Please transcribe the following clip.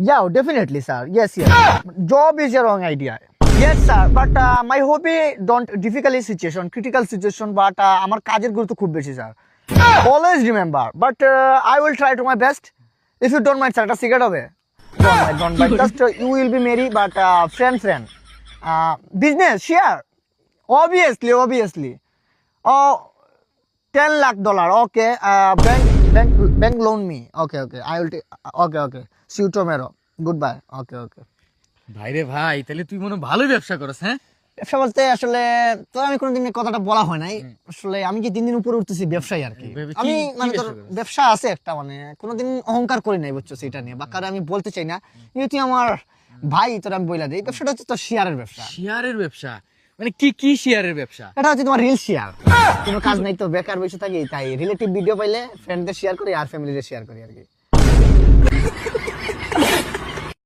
Yeah, definitely, sir. Yes, yes. Job is a wrong idea. Yes, sir. But my hobby don't difficult situation, critical situation. But আমার কাজের গুরুত্ব খুব বেশি, sir. Always remember. But I will try to my best. If you don't mind, sir, একটা cigarette হবে. Don't mind. Just you will be merry, but friend. Business share. Obviously. Oh, $10 lakh. Okay. Bank loan me. Okay. I will take. Okay. See you tomorrow. Goodbye. Okay. ভাইরে ভাই, তাহলে তুই মনে হয় ভালোই ব্যবসা করস, হ্যাঁ? ব্যবসা বলতে আসলে তো আমি কোনোদিন এই কথাটা বলা হয় নাই। আসলে আমি কি দিন উপরে উঠতেছি ব্যবসায়ী আর কি। ভেবে কি- আমি কি মানে ব্যবসা তোর করিস? ব্যবসা আছে একটা, মানে কোনোদিন অহংকার করি নাই, বুঝছো সেটা নিয়ে, বা কারো আমি বলতে চাই না। কিন্তু তুই আমার ভাই, তোর আমি বইলা দিই, ব্যবসাটা হচ্ছে তোর শেয়ারের ব্যবসা। শেয়ারের ব্যবসা মানে কি শেয়ারের ব্যবসা? এটা হচ্ছে তোমার রিল শেয়ার। কোনো কাজ নাই তো, বেকার বসে থাকি, তাই রিলেটিভ ভিডিও পাইলে ফ্রেন্ডদের শেয়ার করি আর ফ্যামিলিদের শেয়ার করি আর কি।